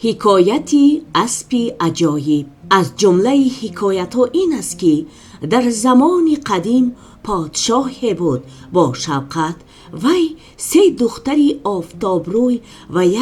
حکایتی اسبی عجایب. از جمله حکایت ها این است که در زمان قدیم پادشاهی بود با شفقت. وی 3 دختری آفتابروی و 1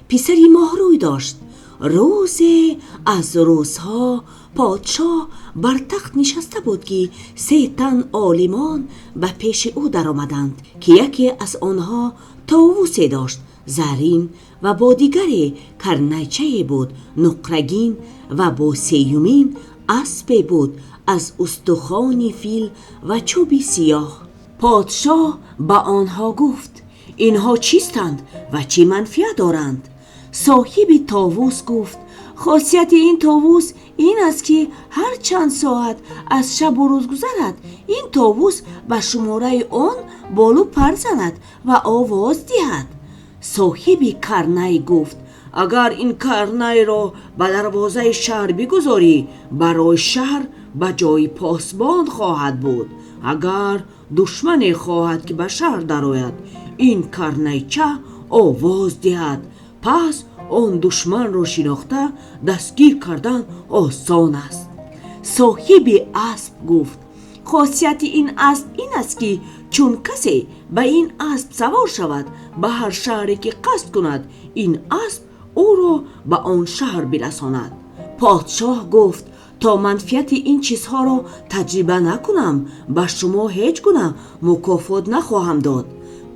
پسری ماهروی داشت. روزی از روزها پادشاه بر تخت نشسته بود که 3 تن عالمان به پیش او در آمدند که یکی از آنها طاووسی داشت زرین و با دیگری کرنیچه بود نقرگین و با سیومین اسبی بود از استخوان فیل و چوب سیاه. پادشاه به آنها گفت اینها چیستند و چه منفعت دارند؟ صاحب طاووس گفت خاصیت این طاووس این است که هر چند ساعت از شب و روز گذرد این طاووس به شماره آن بالو پر زند و آواز دهد. صاحب کرنی گفت اگر این کرنی را به دروازه شهر بگذاری برای شهر به جای پاسبان خواهد بود. اگر دشمن خواهد که به شهر درآید این کرنیچه آواز دهد، پس آن دشمن را شناخته دستگیر کردن آسان است. صاحب اسب گفت خاصیت این اسب این است که چون کسی به این اسب سوار شود به هر شهری که قصد کند این اسب او را به آن شهر برساند. پادشاه گفت تا منفعت این چیزها را تجربه نکنم به شما هیچ گونه مکافات نخواهم داد.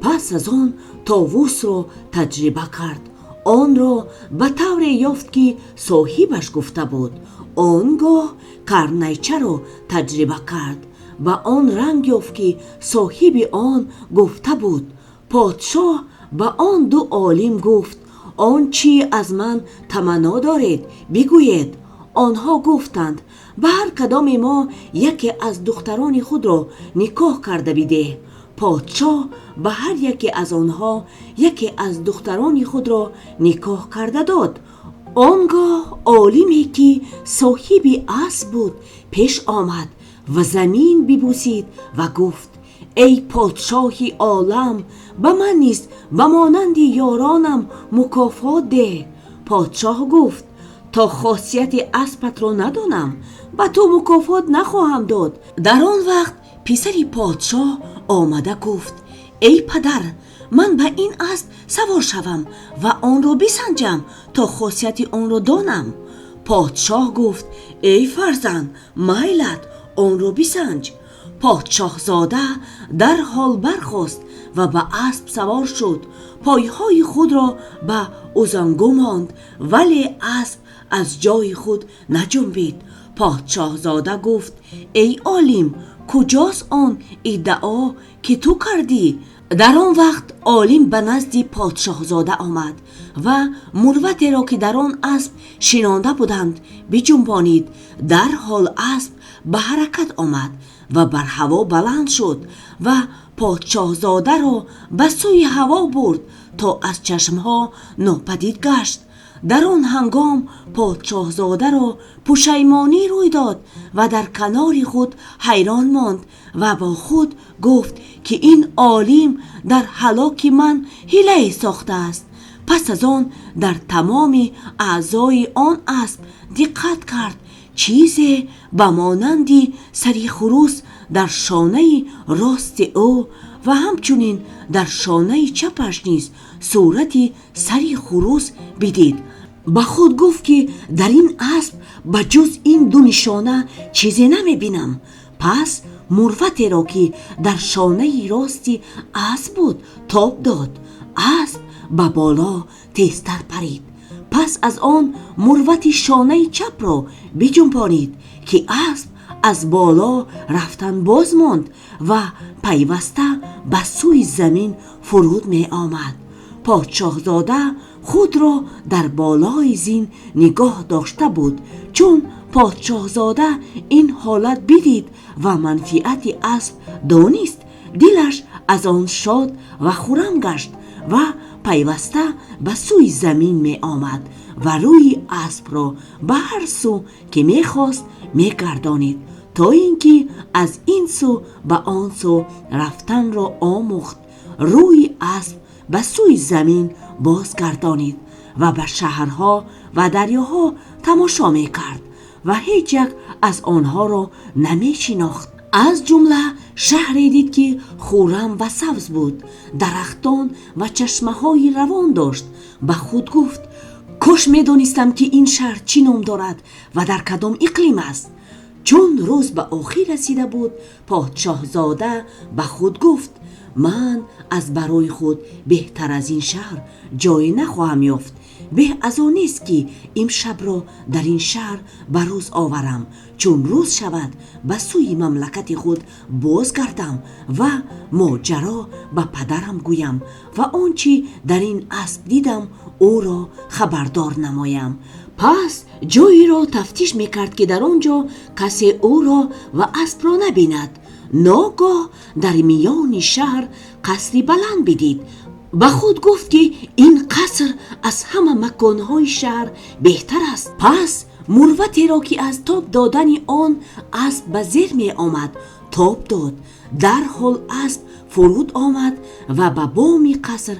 پس از آن طاووس را تجربه کرد. آن را به طور یافت که صاحبش گفته بود. آنگاه کرنیچه را تجربه کرد. به آن رنگ یافت که صاحب آن گفته بود. پادشاه به آن 2 عالم گفت آن چی از من تمنا دارید بگویید. آنها گفتند به هر کدام ما یکی از دختران خود را نکاح کرده بده. پادشاه به هر یکی از آنها یکی از دختران خود را نکاح کرده داد. آنگاه عالمی که صاحب اسب بود پیش آمد و زمین ببوسید و گفت ای پادشاه عالم به من نیز به مانند یارانم مکافات ده. پادشاه گفت تا خاصیت اسبت را ندانم به تو مکافات نخواهم داد. در آن وقت پسر پادشاه آمده گفت ای پدر من به این اسب سوار شوم و آن را بسنجم تا خاصیت آن را دانم. پادشاه گفت ای فرزند میلت آن را بسنج. پادشاه زاده در حال برخاست و به اسب سوار شد. پایهای خود را به ازنگو ماند ولی اسب از جای خود نجنبید. پادشاه زاده گفت ای عالم کجاست آن ادعا که تو کردی؟ در آن وقت عالم به نزد پادشاه زاده آمد و مروت را که در آن اسب شنانده بودند بجنبانید. در حال اسب به حرکت آمد و بر هوا بلند شد و پادشاه زاده را به سوی هوا برد تا از چشمها ناپدید گشت. در آن هنگام پادشاه زاده را پشیمانی روی داد و در کنار خود حیران ماند و با خود گفت که این عالم در هلاک من حیله ساخته است. پس از آن در تمام اعضای آن اسب دقت کرد. چیزی به مانندی سری خروس در شانه راست او و همچنین در شانه چپش نیز صورتی سری خروس بدید. با خود گفت که در این اسب به جز این 2 نشانه چیزی نمی بینم. پس مروت را که در شانه راستی اسب بود تاب داد. اسب به بالا تیزتر پرید. پس از آن مروت شانه چپ را بجنبانید که اسب از بالا رفتن باز ماند و پیوسته به سوی زمین فرود می آمد. پادشاه زاده خود را در بالای زین نگاه داشته بود. چون پادشاه زاده این حالت بدید و منفعت اسب دانست دلش از آن شاد و خرم گشت و پیوسته به سوی زمین می آمد و روی اسب را به هر سو که می خواست می گردانید تا اینکه از این سو به آن سو رفتن را آموخت. روی اسب به سوی زمین بازگردانید و به شهرها و دریاها تماشا می کرد و هیچ یک از آنها را نمی شناخت. از جمله شهری دید که خورم و سبز بود، درختان و چشمه های روان داشت. به خود گفت کاش می دانستم که این شهر چی نام دارد و در کدام اقلیم است. چون روز به آخر رسیده بود، پادشاه زاده به خود گفت من از برای خود بهتر از این شهر جای نخواهم یافت. به از آن نیست که امشب را در این شهر به روز آورم، چون روز شود به سوی مملکت خود بازگردم و ماجرا به پدرم گویم و آنچه در این اسب دیدم او را خبردار نمایم. پس جایی را تفتیش میکرد که در آنجا کسی او را و اسب را نبیند. ناگاه در میان شهر قصری بلند بدید. به خود گفت که این قصر از همه مکانهای شهر بهتر است. پس مروتی را که از تاب دادن آن اسب به زیر می آمد تاب داد. در حال اسب فرود آمد و به بام قصر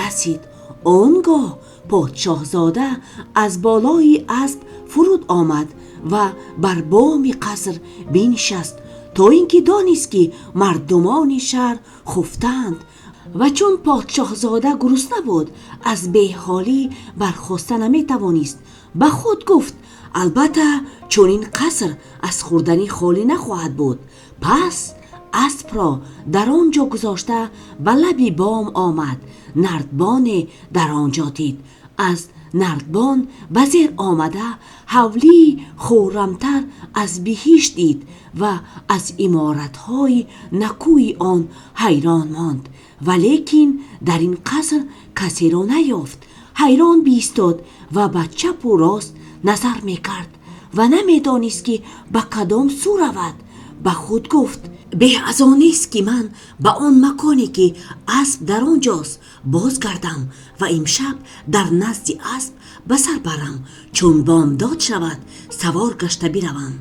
رسید. آنگاه پادشاه زاده از بالای اسب فرود آمد و بر بام قصر بنشست تا اینکه دانست که مردمان شهر خفتند و چون پادشاه زاده گرسنه بود از بیحالی برخاسته نمی توانست. به خود گفت البته چون این قصر از خوردنی خالی نخواهد بود. پس اسب را در آنجا گذاشته به لب بام آمد. نردبان در آنجا دید. از نردبان به زیر آمده حولی خورمتر از بهشت دید و از عمارت‌های نکوی آن حیران ماند، ولیکن در این قصر کسی را نیافت. حیران بیستاد و به چپ و راست نظر میکرد و نمیدانست که به کدام سو رود. به خود گفت به از آن نیست که من به آن مکانی که اسب در آنجاست بازگردم و امشب در نزد اسب به سر برم، چون بامداد شود سوار گشته بروم.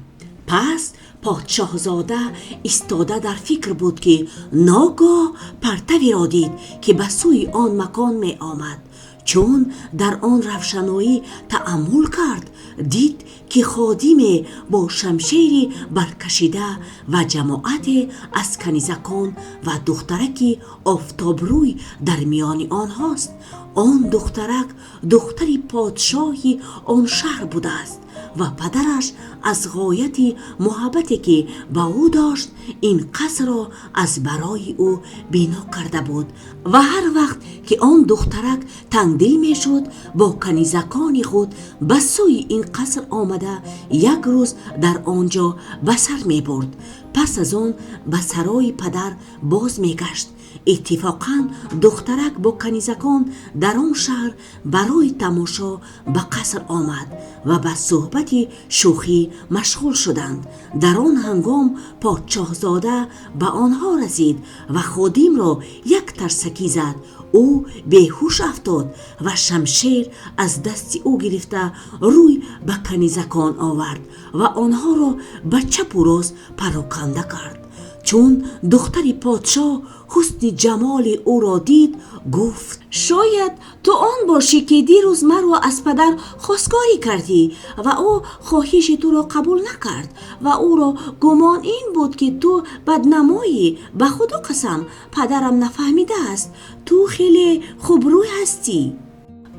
پس پادشاه زاده ایستاده در فکر بود که ناگاه پرتوی را دید که به سوی آن مکان می آمد. چون در آن روشنایی تأمل کرد دید که خادم با شمشیری برکشیده و جماعت از کنیزکان و دخترکی آفتاب روی در میان آنهاست. آن دخترک دختری پادشاهی آن شهر بوده است و پدرش از غایت محبتی که به او داشت این قصر را از برای او بنا کرده بود و هر وقت که آن دخترک تنگدل می شد با کنیزکان خود به سوی این قصر آمده یک روز در آنجا به سر می برد. پس از آن به سرای پدر باز می گشت. اتفاقاً دخترک با کنیزکان در آن شهر برای تماشا به قصر آمد و به صحبت شوخی مشغول شدند. در آن هنگام پادشاه زاده به آنها رسید و خادم را یک ترسکی زد. او بیهوش افتاد و شمشیر از دست او گرفته روی به کنیزکان آورد و آنها را به چپ و راست پراکنده کرد. چون دختر پادشاه حسن جمال او را دید گفت شاید تو آن باشی که دیروز مرا از پدر خواستگاری کردی و او خواهش تو را قبول نکرد و او را گمان این بود که تو بدنمایی. به خدا قسم پدرم نفهمیده است تو خیلی خوبروی هستی.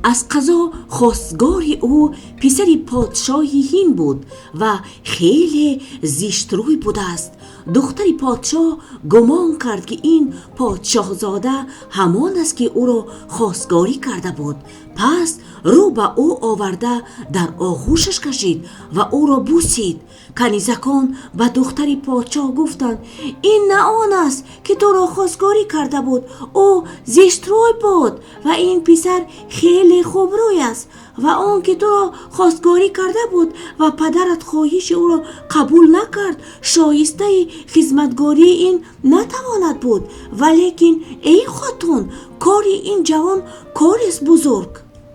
از قضا خواستگار او پسر پادشاهی هند بود و خیلی زشت روی بوده است. دختر پادشاه گمان کرد که این پادشاه زاده همان است که او را خواستگاری کرده بود. پس رو به او آورده در آغوشش کشید و او را بوسید. کنیزکان به دختر پادشاه گفتند این نه آن است که تو را خواستگاری کرده بود. او زشت روی بود و این پسر خیلی خوب روی است و آن که تو را خواستگاری کرده بود و پدرت خواهش او را قبول نکرد شایسته خدمتگاری این نتواند بود. ولیکن ای خاتون کار این جوان کاری است بزرگ.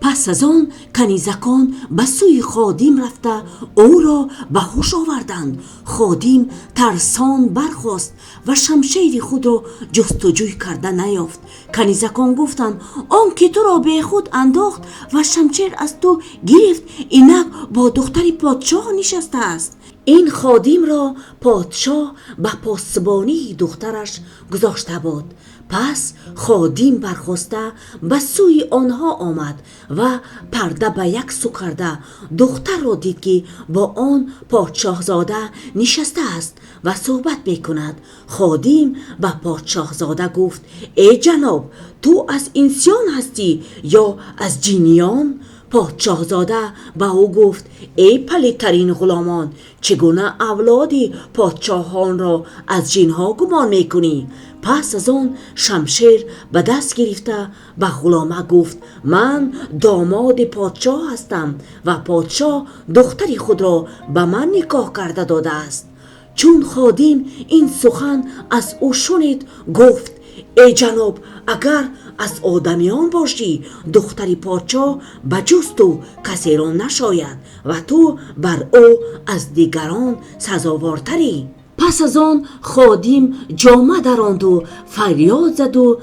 پس از آن کنیزکان به سوی خادیم رفته او را به هوش آوردند. خادیم ترسان برخاست و شمشیر خود را جستجوی کرده نیافت. کنیزکان گفتند آن که تو را به خود انداخت و شمشیر از تو گرفت اینک با دختر پادشاه نشسته است. این خادیم را پادشاه به پاسبانی دخترش گذاشته بود. پس خادیم برخاسته به سوی آنها آمد و پرده به یک سو کرده دختر را دید که با آن پادشاهزاده نشسته است و صحبت میکند. خادیم به پادشاهزاده گفت ای جناب، تو از انسان هستی یا از جینیان؟ پادشاهزاده به او گفت ای پلیدترین غلامان، چگونه اولادی پادشاهان را از جنها گمان میکنی؟ پس از آن شمشیر به دست گرفته به غلامه گفت من داماد پادشاه هستم و پادشاه دختری خود را به من نکاح کرده داده است. چون خادیم این سخن از او شنید گفت ای جناب، اگر از آدمیان باشی دختری پادشاه به جز تو کسی را نشاید و تو بر او از دیگران سزاوارتری. پس از آن خادیم جامه دراند و فریاد زد و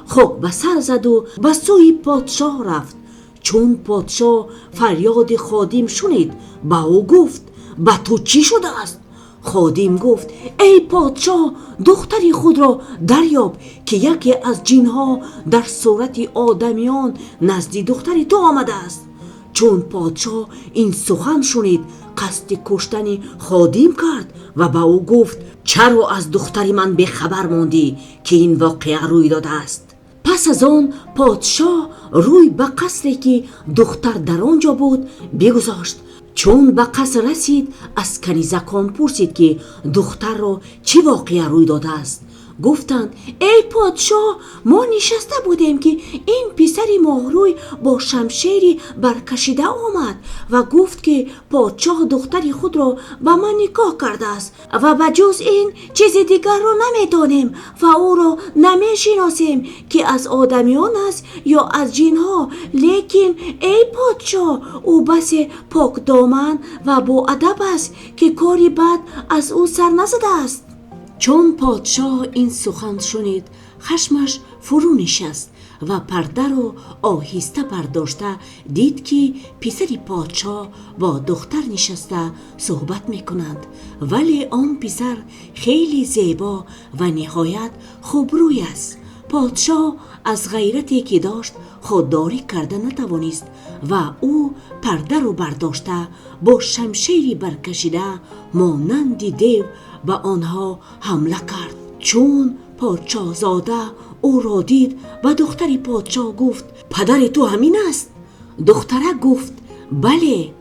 خاک به سر زد و به سوی پادشاه رفت. چون پادشاه فریاد خادیم شنید به او گفت به تو چی شده است؟ خادیم گفت ای پادشاه، دختری خود را دریاب که یکی از جنها در صورت آدمیان نزد دختری تو آمده است. چون پادشاه این سخن شنید قصد کشتن خادیم کرد و به او گفت چرا از دختری من به خبر ماندی که این واقعه روی داده است؟ پس از آن پادشاه روی به قصری که دختر در آنجا بود بگذاشت. چون به قصر رسید از کنیزکان پرسید که دختر را چه واقعه روی داده است. گفتند ای پادشاه، ما نشسته بودیم که این پسری ماهروی با شمشیری برکشیده آمد و گفت که پادشاه دختری خود را به من نکاح کرده است و بجز این چیز دیگر را نمیدانیم و او را نمیشناسیم که از آدمیان است یا از جنها. لیکن ای پادشاه، او بس پاک دامن و با ادب است که کاری بد از او سر نزده است. چون پادشاه این سخن شنید خشمش فرو نشست و پرده رو آهسته برداشته دید که پسر پادشاه با دختر نشسته صحبت میکنند، ولی آن پسر خیلی زیبا و نهایت خوبروی است. پادشاه از غیرتی که داشت خودداری کرده نتوانست و او پرده رو برداشته با شمشیری برکشیده مانند دیو به آنها حمله کرد. چون پادشاهزاده او را دید و دختر پادشاه گفت پدر تو همین است؟ دختره گفت بله.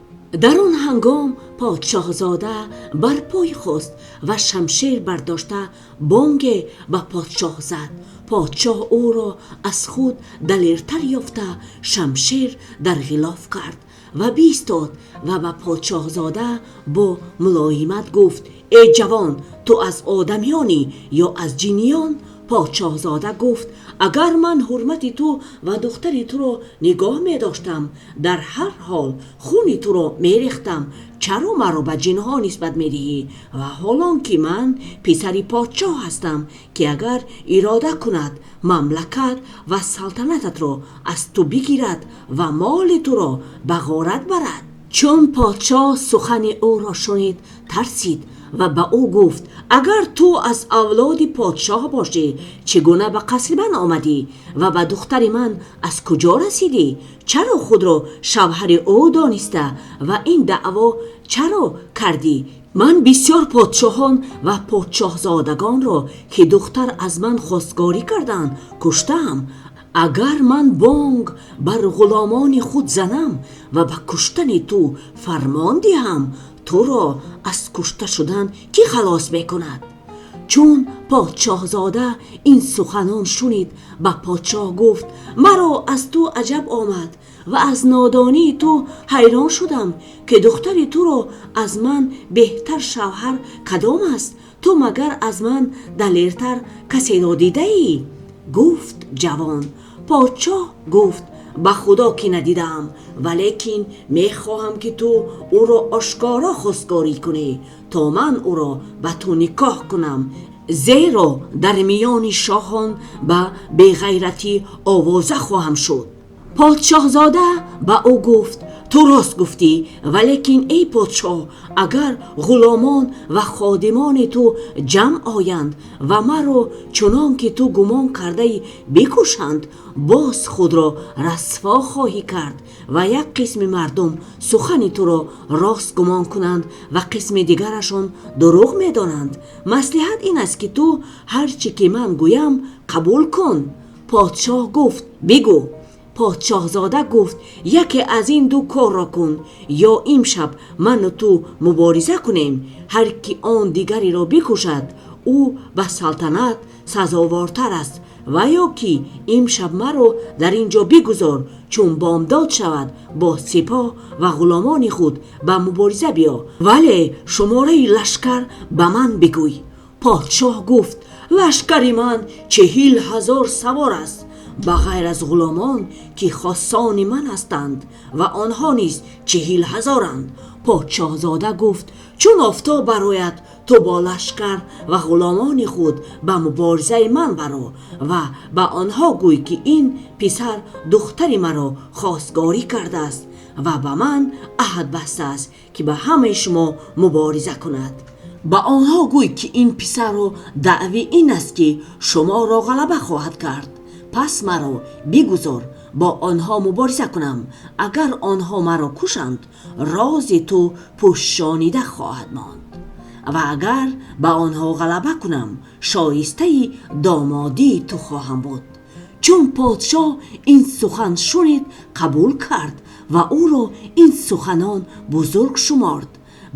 در آن هنگام پادشاهزاده بر پای خاست و شمشیر برداشته بانگ به پادشاه زد. پادشاه او را از خود دلیرتر یافته شمشیر در غلاف کرد و بیستاد و به پادشاهزاده با ملایمت گفت ای جوان، تو از آدمیانی یا از جنیان؟ پادشاهزاده گفت اگر من حرمت تو و دختری تو را نگاه می داشتم در هر حال خون تو را می ریختم، چرا مرا به جنها نسبت می دهی؟ و حالان که من پسری پادشاه هستم که اگر اراده کند مملکت و سلطنتت را از تو بگیرد و مال تو را به غارت برد. چون پادشاه سخن او را شنید ترسید و به او گفت اگر تو از اولاد پادشاه باشی چگونه به قصر من آمدی و به دختر من از کجا رسیدی؟ چرا خود را شوهر او دانسته و این دعوا چرا کردی؟ من بسیار پادشاهان و پادشاهزادگان را که دختر از من خواستگاری کردند کشتم. اگر من بانگ بر غلامان خود زنم و به کشتن تو فرمان دهم، تو را از کشته شدن کی خلاص میکند؟ چون پادشاهزاده این سخنان شنید به پادشاه گفت مرا از تو عجب آمد و از نادانی تو حیران شدم که دختر تو را از من بهتر شوهر کدام است؟ تو مگر از من دلیرتر کسی را دیده ای؟ گفت جوان. پادشاه گفت به خدا که ندیدم، ولیکن میخواهم که تو او را آشکارا خواستگاری کنی تا من او را به تو نکاح کنم، زیرا در میان شاهان به بیغیرتی آوازه خواهم شد. پادشاهزاده به او گفت تو راست گفتی، ولیکن ای پادشاه، اگر غلامان و خادمان تو جمع آیند و مرا چنان که تو گمان کرده بکشند، باز خود را رسوا خواهی کرد و یک قسم مردم سخن تو را راست گمان کنند و قسم دیگرشان دروغ میدانند. مصلحت این است که تو هر چی که من گویم قبول کن. پادشاه گفت بگو. پادشاهزاده گفت یکی از این دو کار را کن، یا امشب من و تو مبارزه کنیم، هر کی آن دیگری را بکشد او به سلطنت سزاوارتر است، و یا که امشب مرا در اینجا بگذار، چون بامداد شود با سپاه و غلامان خود به مبارزه بیا، ولی شماره لشکر به من بگوی. پادشاه گفت لشکر من 40,000 سوار است، بغیر از غلامان که خاصان من هستند و آنها نیز 40,000اند. پادشاهزاده گفت چون آفتاب برآید تو با لشکر و غلامان خود به مبارزه من برو و به آنها گوی که این پسر دختر مرا خواستگاری کرده است و به من عهد بسته است که به همه شما مبارزه کند. به آنها گوی که این پسر را دعوی این است که شما را غلبه خواهد کرد، پس مرا بگذار با آنها مبارزه کنم. اگر آنها مرا کشند راز تو پوشانیده خواهد ماند، و اگر به آنها غلبه کنم شایسته دامادی تو خواهم بود. چون پادشاه این سخن شنید قبول کرد و او را این سخنان بزرگ شمارد.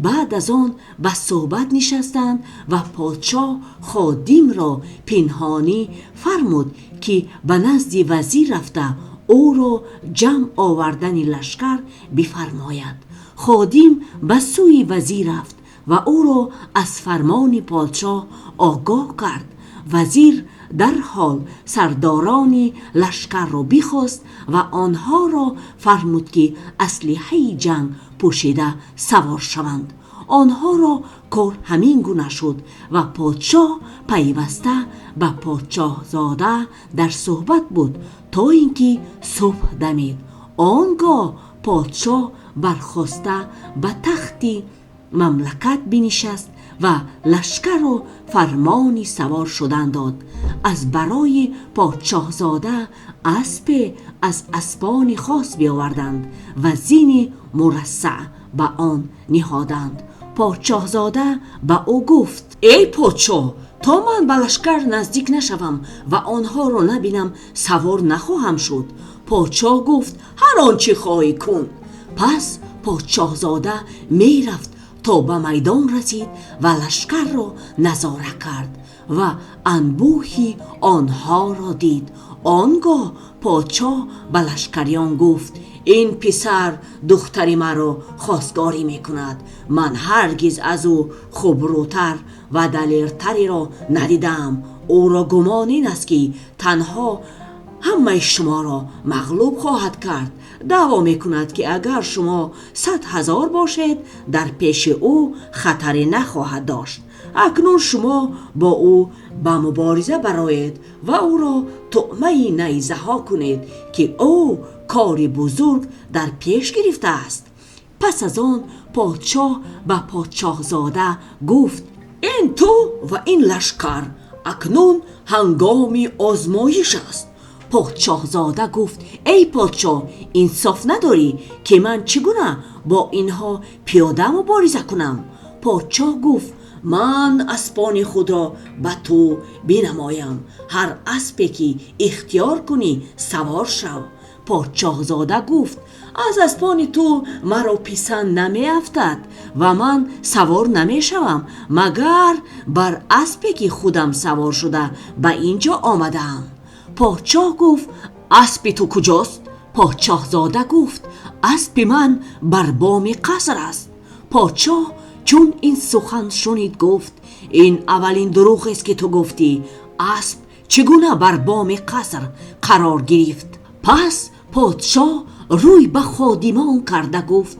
بعد از آن به صحبت نشستند و پادشاه خادم را پنهانی فرمود که به نزد وزیر رفته او را جمع آوردن لشکر بفرماید. خادم به سوی وزیر رفت و او را از فرمان پادشاه آگاه کرد. وزیر در حال سرداران لشکر را بخواست و آنها را فرمود که اسلحه جنگ پوشیده سوار شوند. آنها را کار همین گونه شد و پادشاه پیوسته به پادشاهزاده در صحبت بود تا اینکه صبح دمید. آنگاه پادشاه برخاسته به تخت مملکت بنشست و لشکر را فرمان سوار شدن داد. از برای پادشاهزاده اسب از اسبان خاص بیاوردند و زین مرصع به آن نهادند. پادشاهزاده به او گفت ای پادشاه، تا من به لشکر نزدیک نشوم و آنها را نبینم سوار نخواهم شد. پادشاه گفت هر آنچه خواهی کن. پس پادشاهزاده می رفت تا به میدان رسید و لشکر را نظاره کرد و انبوهی آنها را دید. آنگاه پادشاه به لشکریان گفت این پسر دختری مرا خواستگاری می کند. من هرگز از او خوبروتر و دلیرتری را ندیدم. او را گمان این است که تنها همه شما را مغلوب خواهد کرد. دعوا می کند که اگر شما 100,000 باشید در پیش او خطری نخواهد داشت. اکنون شما با او به مبارزه برآیید و او را طعمه نیزه ها کنید که او کاری بزرگ در پیش گرفته است. پس از آن پادشاه به پادشاهزاده گفت این تو و این لشکر اکنون هنگام آزمایش است. پادشاهزاده گفت ای پادشاه، انصاف نداری که من چگونه با اینها پیاده مبارزه کنم؟ پادشاه گفت من اسبان خود را به تو بنمایم، هر اسبی که اختیار کنی سوار شو. پادشاهزاده گفت از اسبان تو مرا پسند نمی افتد و من سوار نمی شوم مگر بر اسبی که خودم سوار شده به اینجا آمدم. پادشاه گفت اسب تو کجاست؟ پادشاهزاده گفت اسب من بر بام قصر است. پادشاه چون این سخن شنید گفت این اولین دروغ است که تو گفتی. اسب چگونه بر بام قصر قرار گرفت؟ پس پادشاه روی به خادمان کرده گفت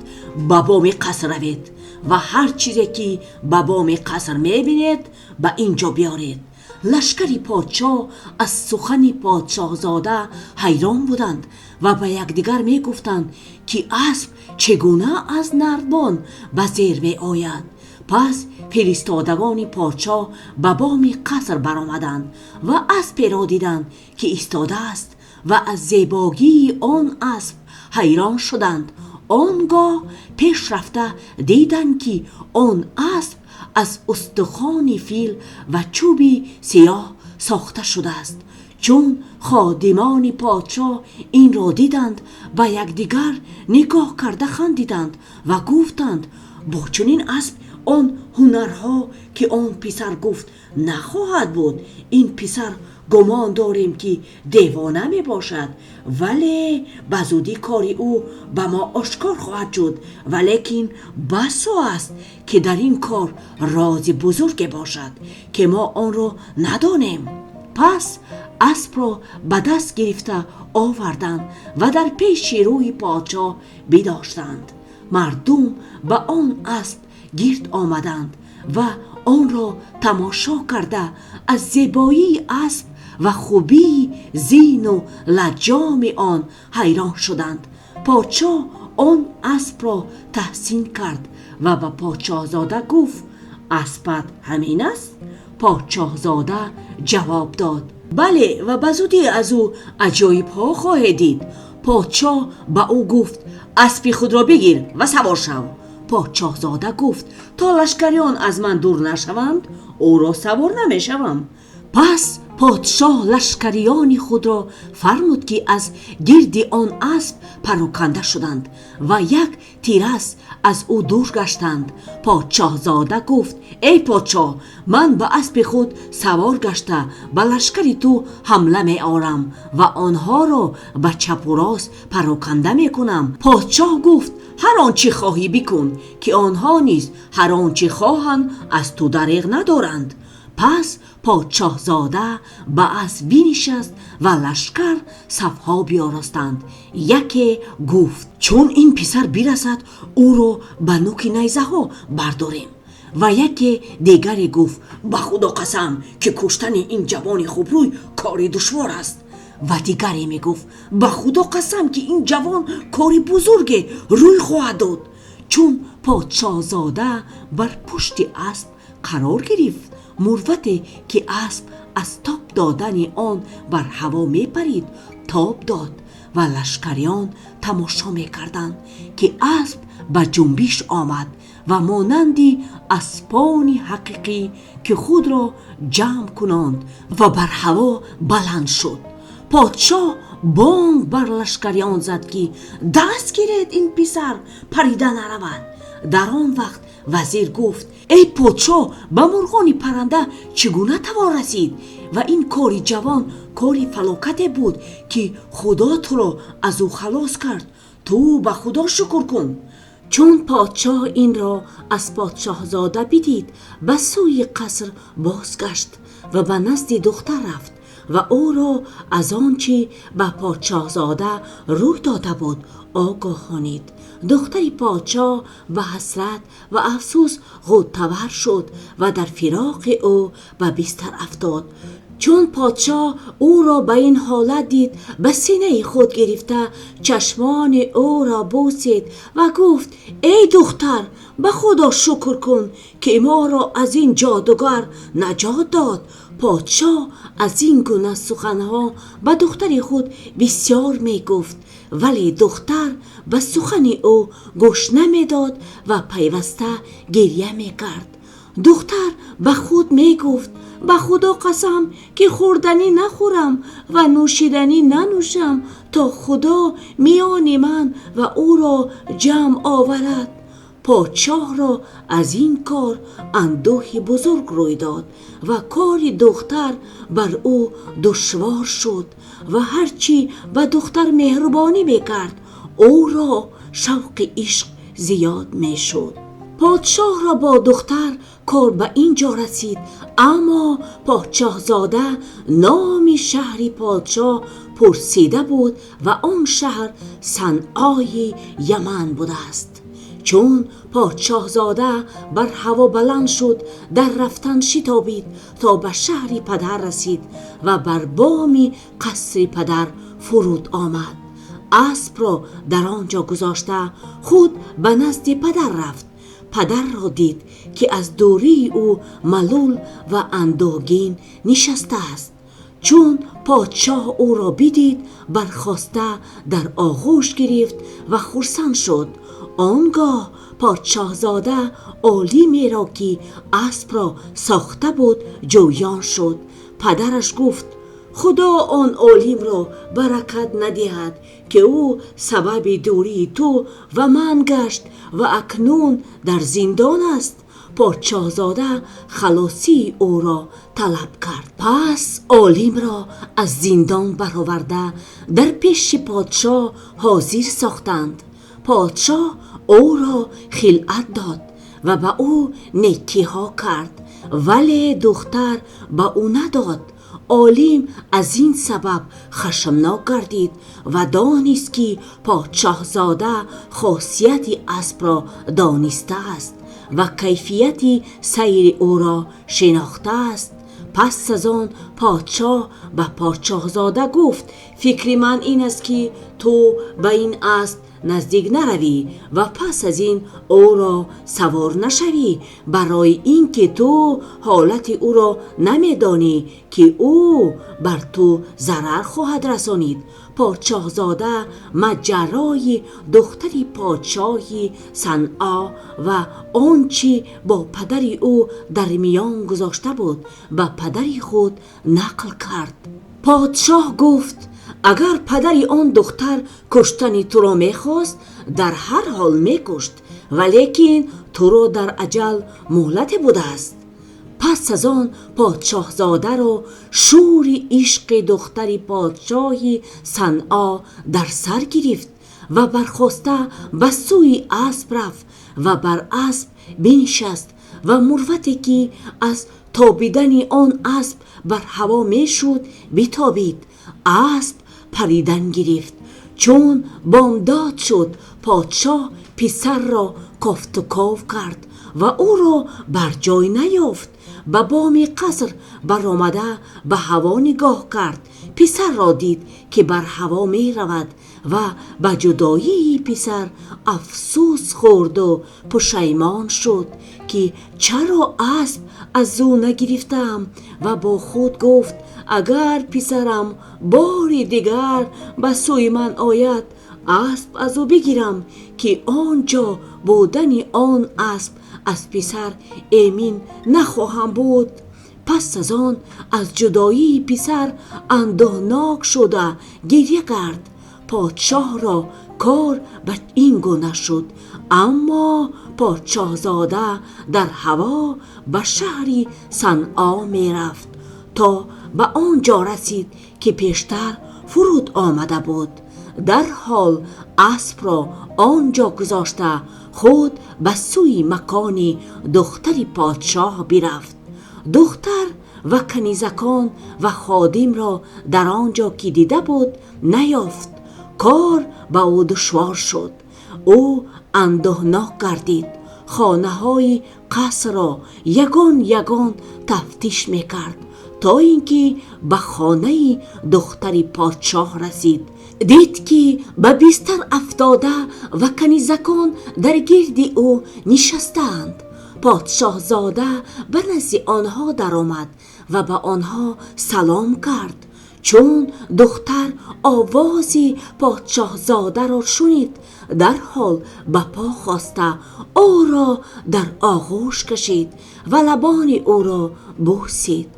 به بام قصر روید و هر چیزی که به بام قصر میبینید به اینجا بیارید. لشکری پادشاه از سخن پادشاهزاده حیران بودند و به یکدیگر می گفتند که اسب چگونه از نردبان به زیر می آید. پس فرستادگان پادشاه به بام قصر برآمدند و اسبی را دیدند که ایستاده است و از زیبایی آن اسب حیران شدند. آنگاه پیش رفته دیدند که آن اسب از استخوان فیل و چوبی سیاه ساخته شده است. چون خادمان پادشاه این را دیدند به یکدیگر نگاه کرده خندیدند و گفتند با چنین اسب آن هنرها که آن پسر گفت نخواهد بود. این پسر گمان داریم که دیوانه می باشد، ولی بزودی کاری او به ما آشکار خواهد شد. ولیکن بسا است که در این کار راز بزرگ باشد که ما آن را ندانیم. پس اسب را به دست گرفته آوردند و در پیش روی پادشاه بداشتند. مردم به آن اسب گرد آمدند و آن را تماشا کرده از زیبایی اسب و خوبی زین و لجام آن حیران شدند. پادشاه آن اسب را تحسین کرد و به پادشاهزاده گفت اسبت همین است؟ پادشاهزاده جواب داد بله و بزودی از او عجایب ها خواهید دید. پادشاه به او گفت اسب خود را بگیر و سوار شو. پادشاهزاده گفت تا لشکریان از من دور نشوند او را سوار نمی شوم. پس پادشاه لشکریان خود را فرمود که از گرد آن اسب پراکنده شدند و یک تیرس از او دور گشتند. پادشاهزاده گفت ای پادشاه، من به اسب خود سوار گشته به لشکر تو حمله می آرم و آنها را به چپ و راست پراکنده می کنم. پادشاه گفت هر آنچه خواهی بکن که آنها نیز هر آنچه خواهند از تو دریغ ندارند. پس پادشاهزاده به اسب بنشست و لشکر صفها بیاراستند. یکی گفت چون این پسر برسد او را به نوک نیزه ها برداریم و یکی دیگری گفت به خدا قسم که کشتن این جوان خوبروی کار دشوار است و دیگری می گفت به خدا قسم که این جوان کاری بزرگ روی خواهد داد. چون پادشاهزاده بر پشت اسب قرار گرفت، مروتی که اسب از تاب دادن آن بر هوا می پرید تاب داد و لشکریان تماشا می کردند که اسب به جنبش آمد و مانندی اسبان حقیقی که خود را جمع کنند و بر هوا بلند شد. پادشاه بانگ بر لشکریان زد که دست گیرید این پسر پریده نرود. در آن وقت وزیر گفت ای پادشاه، به مرغان پرنده چگونه توان رسید و این کاری جوان کاری فلاکت بود که خدا تو را از او خلاص کرد. تو به خدا شکر کن. چون پادشاه این را از پادشاهزاده بدید به سوی قصر بازگشت و به نزد دختر رفت و او را از آنچه به پادشاهزاده روی داده بود آگاهانید. دختر پادشاه به حسرت و افسوس غوطه‌ور شد و در فراق او به بستر افتاد. چون پادشاه او را به این حالت دید به سینه خود گرفته چشمان او را بوسید و گفت ای دختر، به خدا شکر کن که ما را از این جادوگر نجات داد. پادشاه از این گونه سخنها به دختر خود بسیار می گفت، ولی دختر به سخن او گوش نمی داد و پیوسته گریه می کرد. دختر به خود می گفت به خدا قسم که خوردنی نخورم و نوشیدنی ننوشم تا خدا میان من و او را جمع آورد. پادشاه را از این کار اندوه بزرگ روی داد و کار دختر بر او دشوار شد و هرچی به دختر مهربانی میکرد او را شوق عشق زیاد میشد. پادشاه را با دختر کار به اینجا رسید، اما پادشاهزاده نام شهری پادشاه پرسیده بود و آن شهر صنعای یمن بوده است. چون پادشاهزاده بر هوا بلند شد، در رفتن شتابید تا به شهری پدر رسید و بر بام قصر پدر فرود آمد. اسب را در آنجا گذاشته خود به نزد پدر رفت. پدر را دید که از دوری او ملول و اندوهگین نشسته است. چون پادشاه او را بدید، برخاسته در آغوش گرفت و خرسند شد. آنگاه پادشاهزاده عالمی را که اسب را ساخته بود جویان شد. پدرش گفت: خدا آن عالم را برکت ندهد که او سبب دوری تو و من گشت و اکنون در زندان است. پادشاهزاده خلاصی او را طلب کرد. پس عالم را از زندان برآورده در پیش پادشاه حاضر ساختند. پادشاه او را خلعت داد و به او نیکی ها کرد، ولی دختر به او نداد. عالم از این سبب خشمناک گردید و دانست که پادشاهزاده خاصیت اسب را دانسته است و کیفیت سیر او را شناخته است. پس از آن پادشاه به پادشاهزاده گفت: فکر من این است که تو به این اسب نزدیک نروی و پس از این او را سوار نشوی، برای اینکه تو حالت او را نمیدانی که او بر تو ضرر خواهد رسانید. پادشاهزاده ماجرای دختری پادشاهی صنعا و آنچه با پدر او در میان گذاشته بود به پدر خود نقل کرد. پادشاه گفت: اگر پدر آن دختر کشتن تو را میخواست، در هر حال میکشت، ولیکن تو را در اجل مهلت بوده است. پس از آن پادشاهزاده را شور عشق دختر پادشاهی صنعا در سر گرفت و برخاسته به سوی اسب رفت و بر اسب بنشست و مروتی که از تابیدن آن اسب بر هوا میشد بتابید. اسب پریدن گرفت. چون بامداد شد، پادشاه پسر را کافت و کاو کرد و او را بر جای نیافت. به بام قصر برآمده به هوا نگاه کرد. پسر را دید که بر هوا می رود و به جدایی پسر افسوس خورد و پشیمان شد که چرا اسب از او نگرفتم و با خود گفت: اگر پسرم بار دیگر به سوی من آید، اسب از او بگیرم که آنجا بودن آن اسب از پسر امین نخواهم بود. پس از آن از جدایی پسر اندوهناک شده گریه کرد. پادشاه را کار به این گونه شد، اما پادشاهزاده در هوا به شهری صنعا می رفت تا به آنجا رسید که پیشتر فرود آمده بود. در حال اسب را آنجا گذاشته خود به سوی مکان دختر پادشاه برفت. دختر و کنیزکان و خادم را در آنجا که دیده بود نیافت. کار به او دشوار شد. او اندوهناک گردید. خانه های قصر را یگان یگان تفتیش میکرد تا اینکه به خانه دختر پادشاه رسید. دید که به بستر افتاده و کنیزکان در گرد او نشستند. پادشاهزاده به نزد آنها درآمد و به آنها سلام کرد. چون دختر آواز پادشاهزاده را شنید، در حال به پا خاسته او را در آغوش کشید و لبان او را بوسید.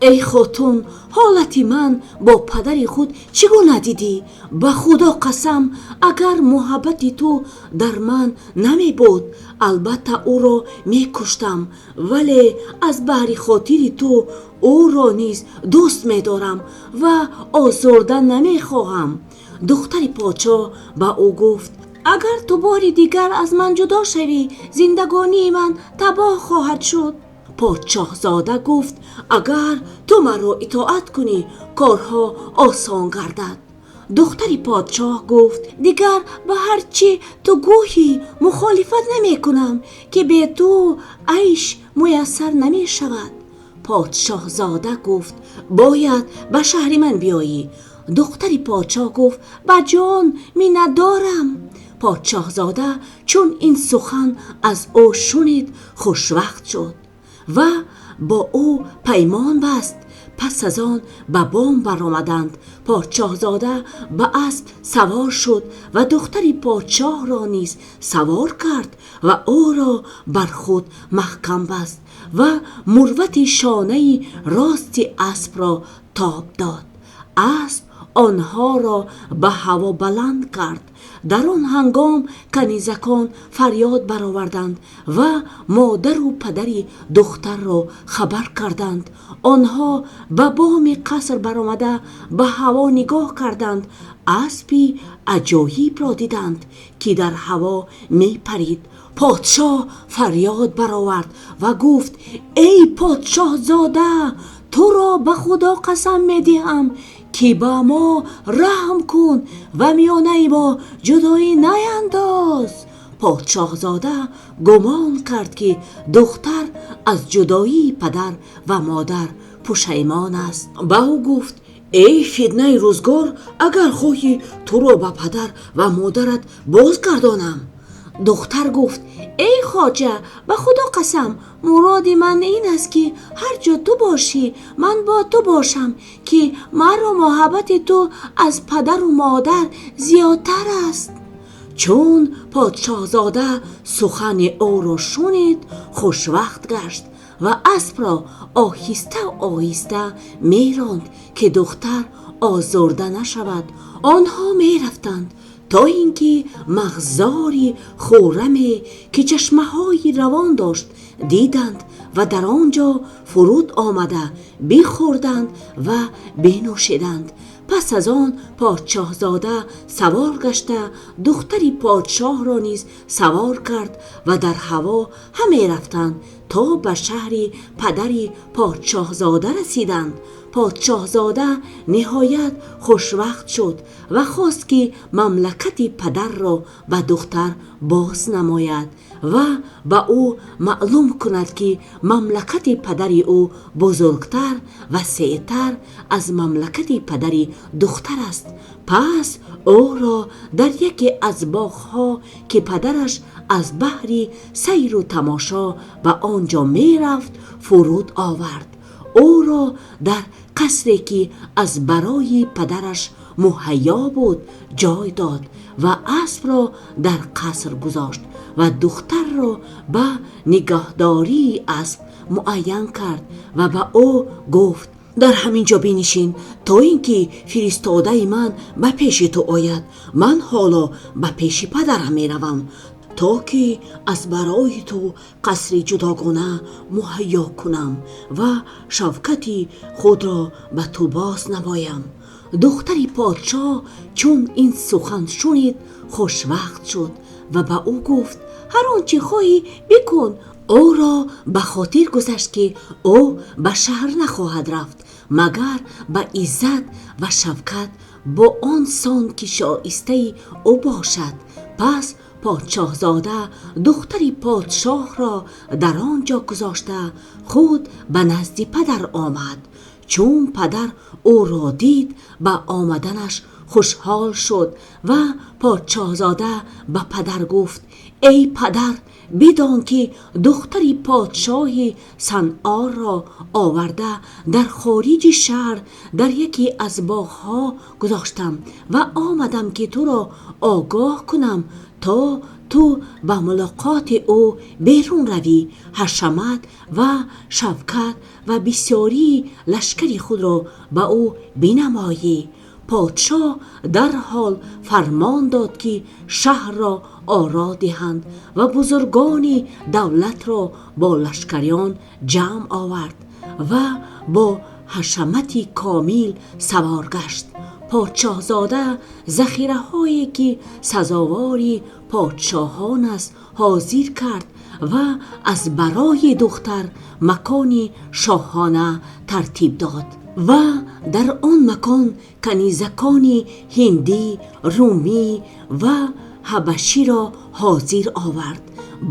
ای خاتون، حالت من با پدر خود چگونه دیدی؟ به خدا قسم اگر محبت تو در من نمی بود، البته او را می کشتم، ولی از بحر خاطر تو او را نیز دوست می دارم و آزردن نمی خواهم. دختر پادشاه با او گفت: اگر تو باری دیگر از من جدا شوی زندگانی من تباه خواهد شد. پادشاه زاده گفت اگر تو مرا اطاعت کنی کارها آسان گردد. دختر پادشاه گفت دیگر به هر چی تو گویی مخالفت نمی کنم که به تو عیش میسر نمی شود. پادشاه زاده گفت باید به شهر من بیایی. دختر پادشاه گفت به جان می ندارم. پادشاه زاده چون این سخن از او شنید خوشوقت شد و با او پیمان بست. پس از آن به بام برآمدند. پادشاه زاده به اسب سوار شد و دختر پادشاه را نیز سوار کرد و او را بر خود محکم بست و مروت شانه راست اسب را تاب داد. اسب آنها را به هوا بلند کرد. در آن هنگام کنیزکان فریاد برآوردند و مادر و پدری دختر را خبر کردند. آنها به بام قصر برآمده به هوا نگاه کردند. اسبی عجایب را دیدند که در هوا می پرید. پادشاه فریاد برآورد و گفت ای پادشاه زاده، تو را به خدا قسم می دهم که با ما رحم کن و میانه ما جدایی نینداز. پادشاه زاده گمان کرد که دختر از جدایی پدر و مادر پشیمان است. به او گفت ای فتنه روزگار، اگر خواهی تو را به پدر و مادرت بازگردانم. دختر گفت ای خواجه، به خدا قسم مراد من این است که هر جا تو باشی من با تو باشم که مرا محبت تو از پدر و مادر زیادتر است. چون پادشاه زاده سخن او را شنید خوشوقت گشت و اسب را آهسته آهسته می راند که دختر آزرده نشود. آنها می رفتند تا اینکه مغزاری خورمی که چشمه های روان داشت دیدند و در آنجا فرود آمده بخوردند و بنوشیدند. پس از آن پادشاه زاده سوار گشته دختری پادشاه را نیز سوار کرد و در هوا همه رفتند تا به شهری پدری پادشاه زاده رسیدند. پادشاه زاده نهایت خوشوقت شد و خواست که مملکت پدر را به دختر باز نماید و به او معلوم کند که مملکت پدر او بزرگتر و وسیع‌تر از مملکت پدر دختر است. پس او را در یکی از باغ‌ها که پدرش از بهر سیر و تماشا به آنجا می رفت فرود آورد. او را در قصری که از برای پدرش مهیا بود جای داد و اسب را در قصر گذاشت و دختر را به نگهداری اسب معین کرد و به او گفت در همین جا بنشین تا اینکه فرستاده من به پیش تو آید. من حالا به پیش پدرم می روم تا که از برای تو قصری جداگانه مهیا کنم و شفقت خود را به تو باز نمایم. دختر پادشاه چون این سخن شنید خوشوقت شد و به او گفت هر آنچه خواهی بکن. او را به خاطر گذشت که او به شهر نخواهد رفت مگر به عزت و شفقت با آن سان که شایسته او باشد. پس پادشاه زاده دختر پادشاه را در آنجا گذاشته خود به نزد پدر آمد. چون پدر او را دید به آمدنش خوشحال شد و پادشاه زاده به پدر گفت ای پدر، بدان که دختر پادشاه صنعار را آورده در خارج شهر در یکی از باغ‌ها گذاشتم و آمدم که تو را آگاه کنم تا تو به ملاقات او بیرون روی، حشمت و شفقت و بسیاری لشکری خود را به او بنمایی. پادشاه در حال فرمان داد که شهر را آرا دهند و بزرگان دولت را با لشکریان جمع آورد و با حشمت کامل سوار گشت. پادشاهزاده ذخیره هایی که سزاواری پادشاهان است حاضر کرد و از برای دختر مکانی شاهانه ترتیب داد و در آن مکان کنیزکانی هندی، رومی و حبشی را حاضر آورد.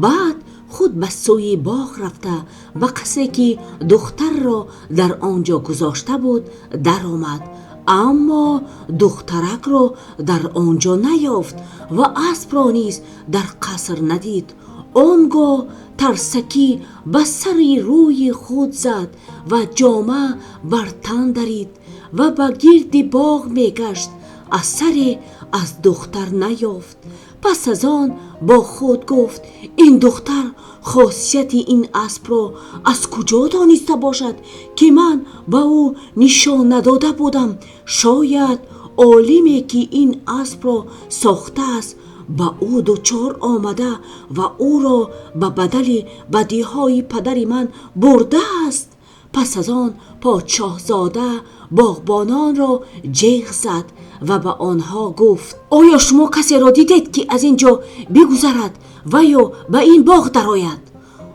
بعد خود به سوی باغ رفته و قصری که دختر را در آنجا گذاشته بود در آمد، اما دخترک را در آنجا نیافت و اسب را نیز در قصر ندید. آنگاه ترسکی به سر روی خود زد و جامه بر تن درید و به گرد باغ میگشت، اثری از دختر نیافت. پس از آن با خود گفت این دختر خاصیت این اسب را از کجا دانسته باشد که من به او نشان نداده بودم؟ شاید عالمی که این اسب را ساخته است به او دچار آمده و او را به بدل بدیهای پدر من برده است. پس از آن پادشاهزاده باغبانان را جیغ زد و به آنها گفت آیا شما کسی را دیدید که از اینجا بگذرد و یا به این باغ درآید؟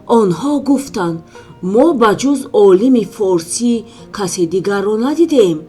آنها گفتند ما بجز عالم فارسی کسی دیگر را ندیدیم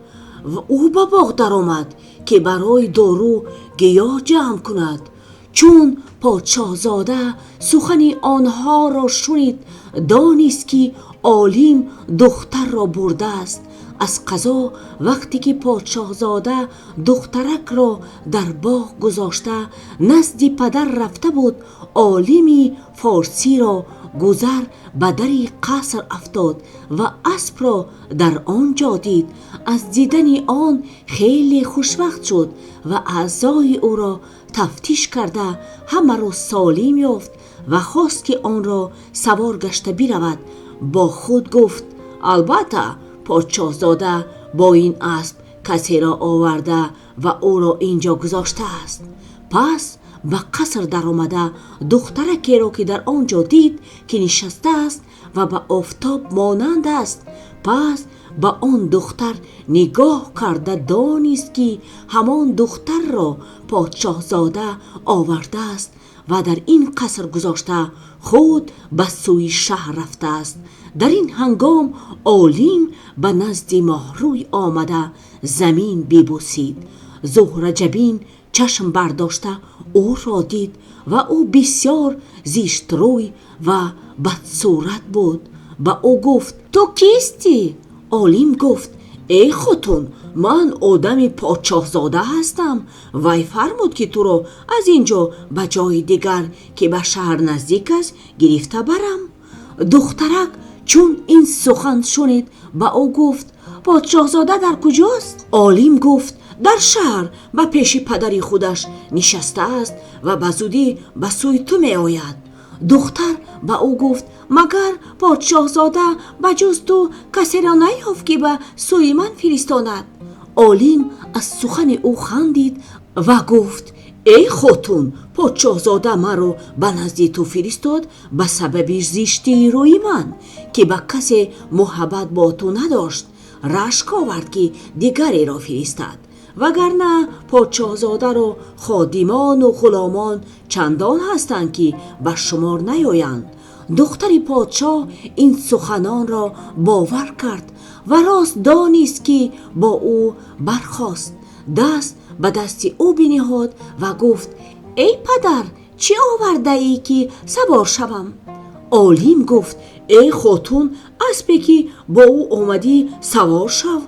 و او به باغ درآمد که برای دارو گیاه جمع کند. چون پادشاهزاده سخن آنها را شنید دانست که عالم دختر را برده است. از قضا وقتی که پادشاهزاده دخترک را در باغ گذاشته نزد پدر رفته بود، عالم فارسی را گذر به در قصر افتاد و اسب را در آنجا دید. از دیدن آن خیلی خوشوقت شد و اعضای او را تفتیش کرده همه را سالم یافت و خواست که آن را سوار گشته برود. با خود گفت البته پادشاهزاده با این اسب کسی را آورده و او را اینجا گذاشته است. پس به قصر در آمده دخترکی را که در آنجا دید که نشسته است و به آفتاب مانند است، پس به آن دختر نگاه کرده دانست که همان دختر را پادشاهزاده آورده است و در این قصر گذاشته خود به سوی شهر رفته است. در این هنگام عالم به نزد ماهروی آمده زمین ببوسید. زهره جبین چشم برداشته او را دید و او بسیار زشت روی و بدصورت بود. با او گفت تو کیستی؟ عالم گفت ای خاتون، من آدم پادشاهزاده هستم. وی فرمود که تو را از اینجا به جای دیگر که به شهر نزدیک است گرفته برم. دخترک چون این سخن شنید با او گفت پادشاهزاده در کجاست؟ عالم گفت در شهر به پیش پدر خودش نشسته است و به زودی به سوی تو می آید. دختر به او گفت مگر پادشاهزاده بجز تو کسی را نیافت که به سوی من فرستاند؟ عالم از سخن او خندید و گفت ای خاتون، پادشاهزاده مرا به نزد تو فرستاد به سبب زشتی روی من که به کسی محبت با تو نداشت. رشک آورد که دیگری را فرستد، وگرنه پادشاهزاده را خادمان و غلامان چندان هستند که به شمار نیایند. دختر پادشاه این سخنان را باور کرد و راست دانست که با او برخاست. دست به دست او بنهاد و گفت ای پدر، چی آورده ای که سوار شوم؟ عالم گفت ای خاتون، اسبی که با او آمدی سوار شو.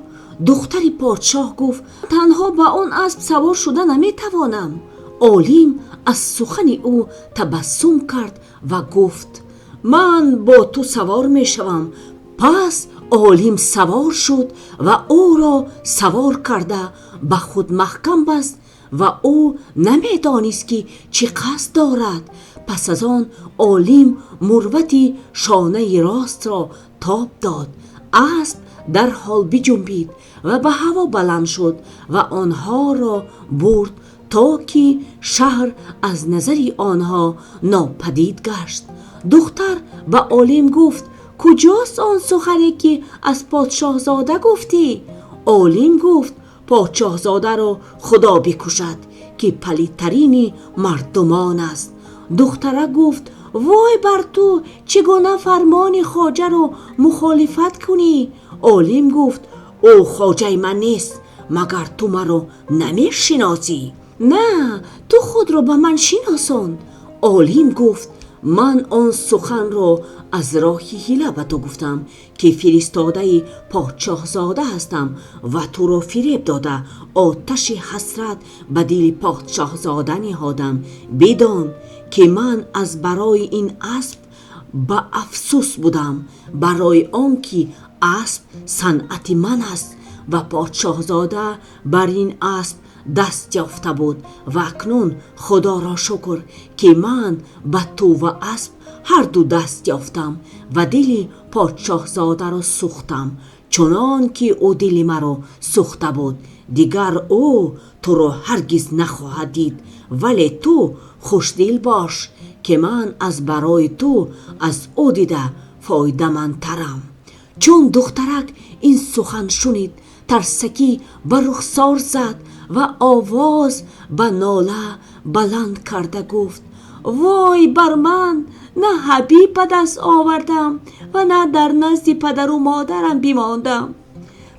دختر پادشاه گفت تنها با آن اسب سوار شده نمیتوانم. عالم از سخن او تبسم کرد و گفت من با تو سوار میشوم. پس عالم سوار شد و او را سوار کرده به خود محکم بست و او نمیدانست که چه قصد دارد. پس از آن عالم مروت شانه راست را تاب داد. اسب در حال بجنبید و به هوا بلند شد و آنها را برد تا که شهر از نظر آنها ناپدید گشت. دختر به عالم گفت کجاست آن سخنی که از پادشاهزاده گفتی؟ عالم گفت پادشاهزاده را خدا بکشد که پلیدترین مردمان است. دخترک گفت وای بر تو، چگونه فرمان خواجه رو مخالفت کنی؟ عالم گفت او خواجه من نیست، مگر تو مرا نمی شناسی؟ نه، تو خود رو به من شناسان. عالم گفت من آن سخن را از راه حیله به تو گفتم که فرستاده پادشاهزاده هستم و تو را فریب داده آتش حسرت به دل پادشاهزاده نهادم. بدان که من از برای این اسب به افسوس بودم، برای آنکه اسب صنعت من است و پادشاهزاده بر این اسب دست یافته بود و اکنون خدا را شکر که من به تو و اسب هر دو دست یافتم و دل پادشاهزاده را سوختم چنان که او دل مرا سوخته بود. دیگر او تو را هرگز نخواهد دید، ولی تو خوشدل باش که من از برای تو از او دیده فایده من ترم. چون دخترک این سخن شنید، ترسکی به رخسار زد و آواز به ناله بلند کرده گفت وای بر من، نه حبیب به دست آوردم و نه در نزد پدر و مادرم بماندم.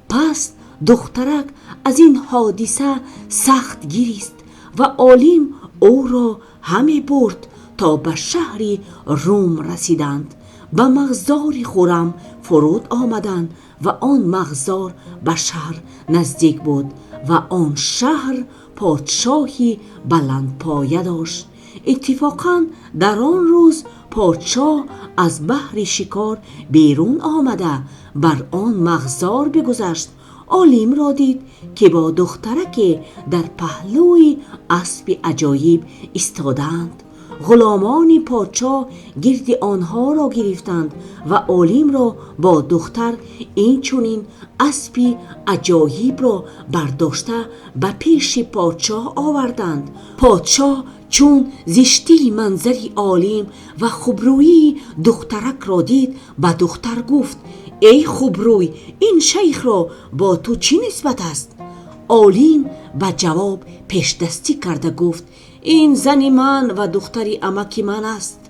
پس دخترک از این حادثه سخت گریست و عالم او را همی برد تا به شهر روم رسیدند. به مغزار خرم فرود آمدند و آن مغزار به شهر نزدیک بود و آن شهر پادشاهی بلند پایه داشت. اتفاقا در آن روز پادشاه از بحر شکار بیرون آمده بر آن مغزار بگذشت. عالم را دید که با دخترک در پهلوی اسب عجایب ایستادند. غلامان پادشاه گرد آنها را گرفتند و عالم را با دختر این چونین اسب عجایب را برداشته به پیش پادشاه آوردند. پادشاه چون زشتی منظری عالم و خوبرویی دخترک را دید، به دختر گفت ای خوبروی، این شیخ را با تو چی نسبت است؟ عالم به جواب پیش دستی کرده گفت این زن من و دختری عمک من است.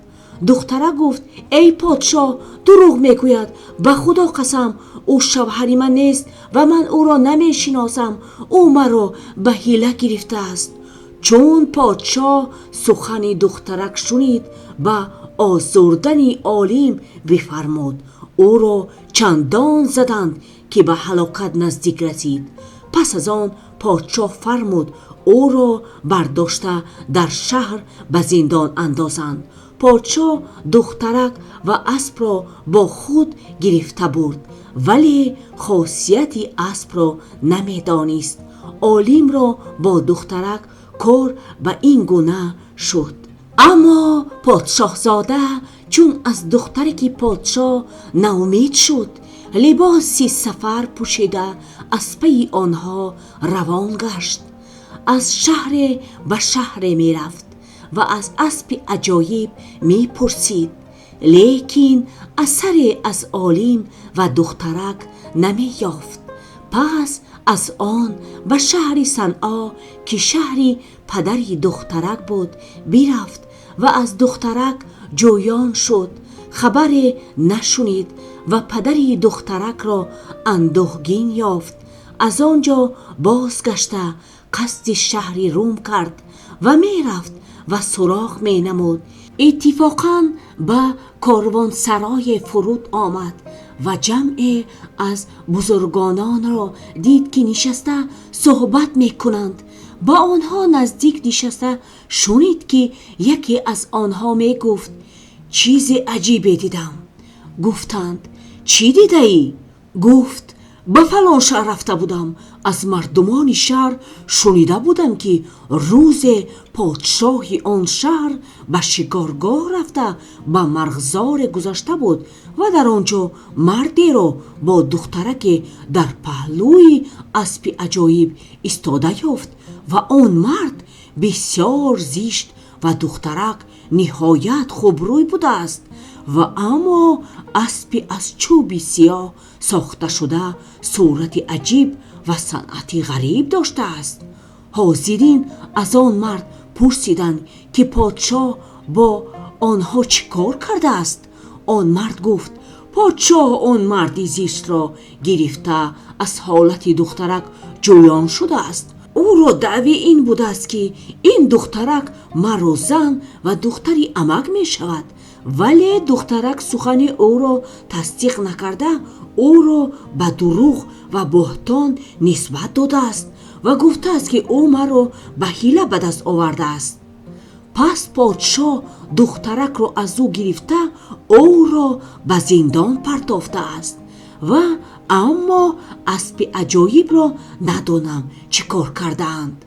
دختره گفت ای پادشاه، دروغ میگوید، به خدا قسم او شوهر من نیست و من او را نمی شناسم. او مرا به حیله گرفته است. چون پادشاه سخن دخترک شنید، به آزردن عالم بفرمود او را چندان زدند که به هلاکت نزدیک رسید. پس از آن پادشاه فرمود او را برداشته در شهر به زندان اندازند. پادشاه دخترک و اسب را با خود گرفته برد، ولی خاصیت اسب را نمیدانست. عالم را با دخترک کار به این گونه شد. اما پادشاهزاده چون از دخترک پادشاه ناامید شد، لباسی سفر پوشیده از پی آنها روان گشت. از شهر به شهر می رفت و از اسب عجایب می پرسید، لیکن اثر از عالم و دخترک نمی یافت. پس از آن به شهر صنعا که شهری پدری دخترک بود برفت و از دخترک جویان شد. خبر نشنید و پدری دخترک را اندوهگین یافت. از آنجا بازگشته قصد شهری روم کرد و می رفت و سراغ می نمود. اتفاقاً به کاروانسرای فرود آمد و جمع از بزرگانان را دید که نشسته صحبت می کنند. با آنها نزدیک نشسته شنید که یکی از آنها می گفت چیز عجیبی دیدم. گفتند چی دیده ای؟ گفت به فلان شهر رفته بودم. از مردمان شهر شنیده بودم که روز پادشاه آن شهر به شکارگاه رفته به مرغزار گذشته بود و در آنجا مردی را با دخترک در پهلوی اسب عجایب ایستاده یافت و آن مرد بسیار زشت و دخترک نهایت خوبروی بوده است و اما اسب از چوب سیاه ساخته شده، صورت عجیب و صنعتی غریب داشته است. حاضرین از آن مرد پرسیدند که پادشاه با آنها چه کار کرده است. آن مرد گفت پادشاه آن مردی زشت را گرفته از حالت دخترک جویان شده است. او را دعوی این بوده است که این دخترک مرا زن و دختری عمک می شود، ولی دخترک سخن او را تصدیق نکرده او را به دروغ و بهتان نسبت داده است و گفته است که او مرا به حیله به دست آورده است. پس پادشاه دخترک را از او گرفته او را به زندان پرتافته است و اما اسب عجایب را ندانم چه کار کردند.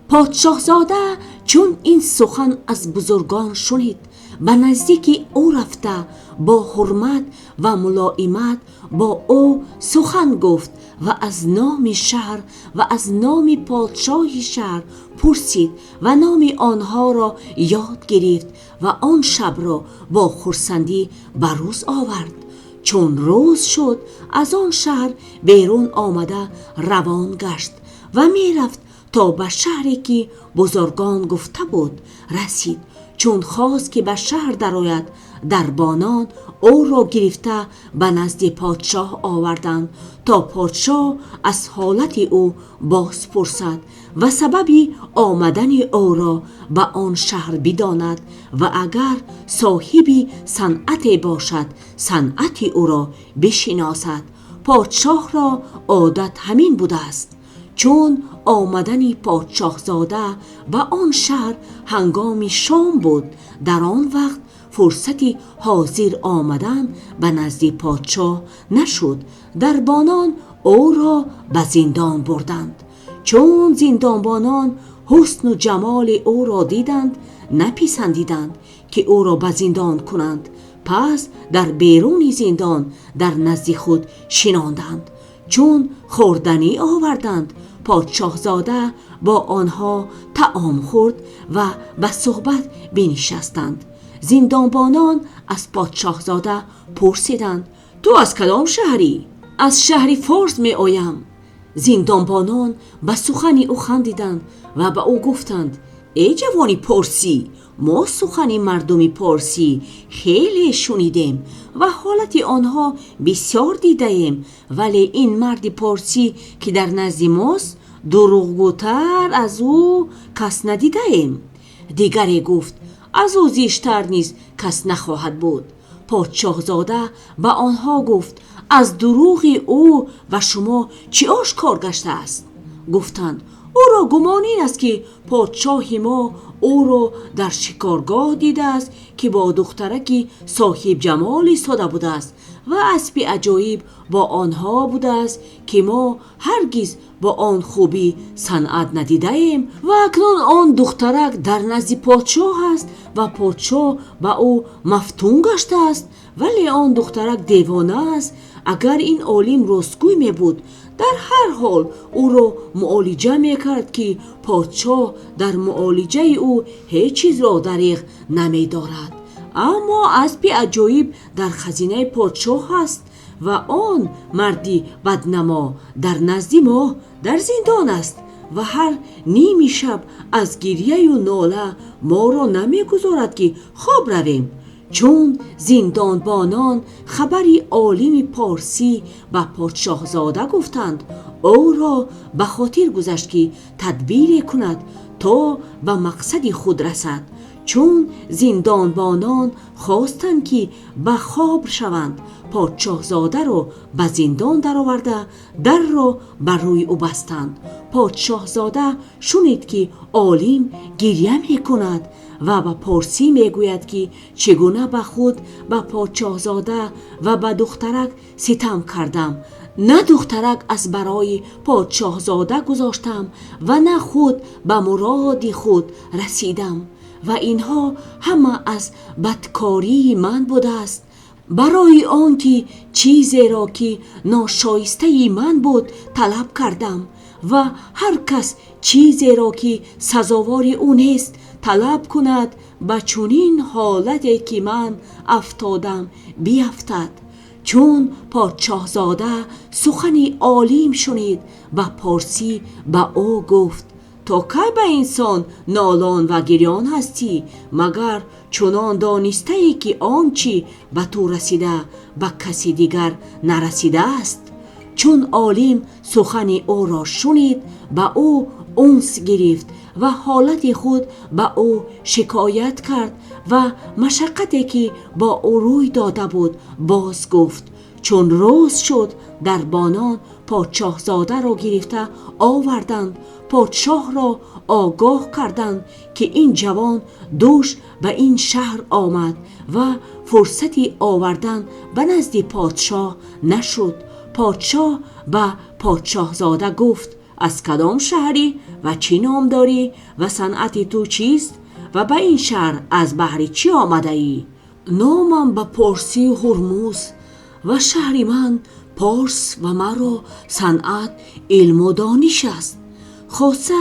پادشاه زاده چون این سخن از بزرگان شنید به نزدیک او رفته با حرمت و ملایمت با او سخن گفت و از نام شهر و از نام پادشاه شهر پرسید و نام آنها را یاد گرفت و آن شب را با خرسندی به روز آورد. چون روز شد از آن شهر بیرون آمده روان گشت و می رفت تا به شهری که بزرگان گفته بود رسید. چون خواست که به شهر درآید دربانان او را گرفته به نزد پادشاه آوردند تا پادشاه از حالت او باز پرسد و سبب آمدن او را به آن شهر بداند و اگر صاحب صنعت باشد صنعت او را بشناسد. پادشاه را عادت همین بوده است. چون آمدن پادشاه زاده به آن شهر هنگام شام بود در آن وقت فرصتی حاضر آمدن به نزد پادشاه نشد. دربانان او را به زندان بردند. چون زندانبانان حسن و جمال او را دیدند نپسندیدند که او را به زندان کنند، پس در بیرون زندان در نزد خود شناندند. چون خوردنی آوردند پادشاه زاده با آنها طعام خورد و به صحبت بنشستند. زندانبانان از پادشاه زاده پرسیدند تو از کدام شهری؟ از شهر فارس می آیم. زندانبانان به سخن او خندیدند و به او گفتند ای جوانی پارسی، ما سخن مردم پارسی خیلی شنیدیم و حالت آنها بسیار دیدیم، ولی این مرد پارسی که در نزد ماست دروغگوتر از او کس ندیدیم. دیگری گفت از او زشتر نیز کس نخواهد بود. پادشاه زاده به آنها گفت از دروغ او و شما چی آشکار گشته است؟ گفتند او را گمان این است که پادشاه ما او را در شکارگاه دیده است که با دخترکی صاحب جمال ایستاده بوده است و اسب عجایب با آنها بوده است که ما هرگز با آن خوبی صنعت ندیده ایم و اکنون آن دخترک در نزد پادشاه است و پادشاه با او مفتون گشته است، ولی آن دخترک دیوانه است. اگر این عالم راستگوی می بود در هر حال او را معالجه می کرد که پادشاه در معالجه او هیچ چیز را دریغ نمی دارد. اما اسب عجایب در خزینه پادشاه است و آن مردی بدنما در نزد ما در زندان است و هر نیمی شب از گریه و ناله ما را نمی گذارد که خواب رویم. چون زندانبانان خبری عالم پارسی به پادشاه زاده گفتند او را به خاطر گذشت که تدبیر کند تا به مقصد خود رسد. چون زندانبانان خواستند که به خواب شوند پادشاه زاده را به زندان درآورده در را بر روی او بستند. پادشاه زاده شنید که عالم گریه می کند و به پارسی می گوید که چگونه به خود به پادشاه زاده و به دخترک ستم کردم، نه دخترک از برای پادشاه زاده گذاشتم و نه خود به مراد خود رسیدم و اینها همه از بدکاری من بوده است. برای آنکه چیزی را که ناشایسته من بود طلب کردم و هر کس چیزی را که سزاوار او نیست طلب کند به چنین حالتی که من افتادم بیفتد. چون پادشاه زاده سخنی عالیم شنید و پرسی به او گفت تا کی به انسان نالان و گریان هستی؟ مگر چنان دانسته ای که آنچه به تو رسیده به کسی دیگر نرسیده است؟ چون عالم سخن او را شنید به او انس گرفت و حالت خود به او شکایت کرد و مشقتی که با او روی داده بود باز گفت. چون روز شد دربانان پادشاه زاده را گرفته آوردند. پادشاه را آگاه کردند که این جوان دوش به این شهر آمد و فرصتی آوردن به نزد پادشاه نشد. پادشاه به پادشاه زاده گفت از کدام شهری و چی نام داری و صنعت تو چیست و به این شهر از بهر چی آمده ای؟ نامم به پارسی هرمز و شهر من پارس و مرا صنعت علم و دانش است. خاصه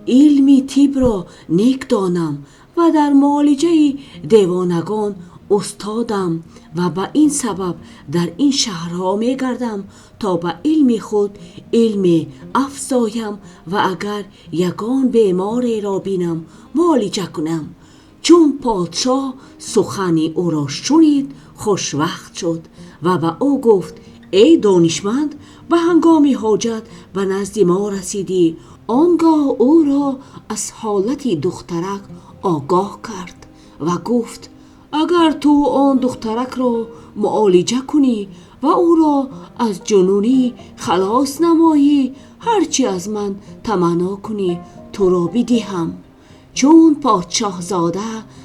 علمی طب را نیک دانم و در معالجه دیوانگان استادم و به این سبب در این شهرها می گردم تا به علم خود علم افزایم و اگر یگان بیماری را بینم معالجه کنم. چون پادشاه سخن او را شنید خوشوقت شد و به او گفت ای دانشمند، به هنگام حاجت به نزد ما رسیدی. آنگاه او را از حالت دخترک آگاه کرد و گفت اگر تو آن دخترک را معالجه کنی و او را از جنونی خلاص نمایی، هرچی از من تمنا کنی تو را بدهم. چون پادشاه زاده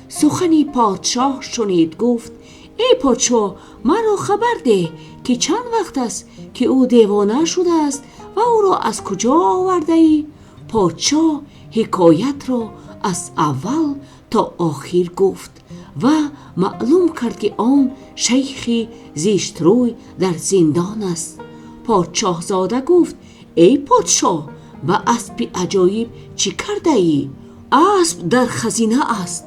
سخنی پادشاه شنید گفت ای پادشاه، مرا خبر ده که چند وقت است که او دیوانه شده است و او را از کجا آورده ای؟ پادشاه حکایت را از اول تا آخر گفت و معلوم کرد که آن شیخ زشت روی در زندان است. پادشاه زاده گفت ای پادشاه، به اسب عجایب چی کرده ای؟ اسب در خزینه است.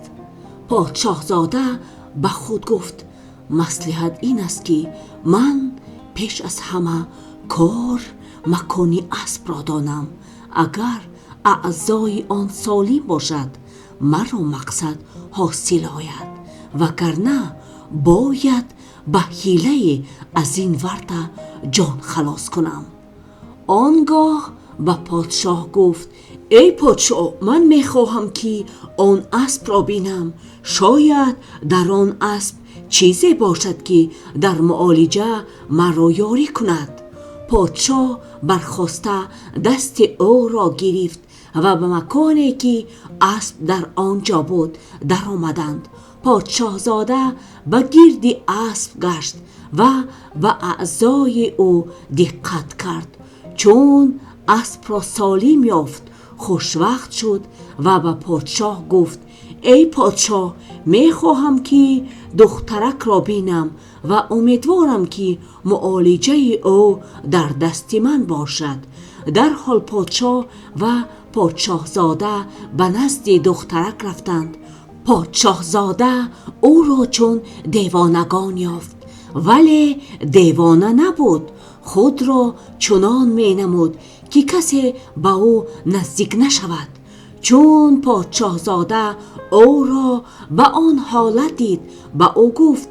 پادشاه زاده به خود گفت مصلحت این است که من پیش از همه کار مکانی اسب را دانم. اگر اعضای آن سالم باشد مرا مقصد حاصل آید، وگرنه باید به حیله از این ورطه جان خلاص کنم. آنگاه به پادشاه گفت ای پادشاه، من میخواهم که آن اسب را بینم. شاید در آن اسب چیزی باشد که در معالجه مرا یاری کند. پادشاه برخاسته دست او را گرفت و به مکانی که اسب در آنجا بود در آمدند. پادشاه زاده به گرد اسب گشت و به اعضای او دقت کرد. چون اسب را سالم یافت خوشوقت شد و به پادشاه گفت ای پادشاه، می خواهم که دخترک را بینم و امیدوارم که معالجه او در دست من باشد. در حال پادشاه و پادشاه زاده به نزد دخترک رفتند. پادشاه زاده او را چون دیوانگان یافت، ولی دیوانه نبود. خود را چنان می نمود که کسی به او نزدیک نشود. چون پادشاه زاده او را به آن حالت دید به او گفت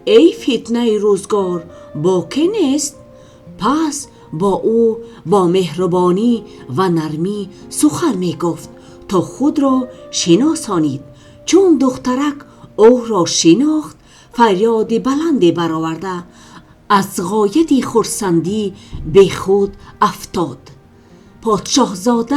ای فتنه روزگار، باکی نیست؟ پس با او با مهربانی و نرمی سخن می گفت تا خود را شناسانید. چون دخترک او را شناخت فریاد بلندی برآورده از غایت خرسندی به خود افتاد. پادشاه زاده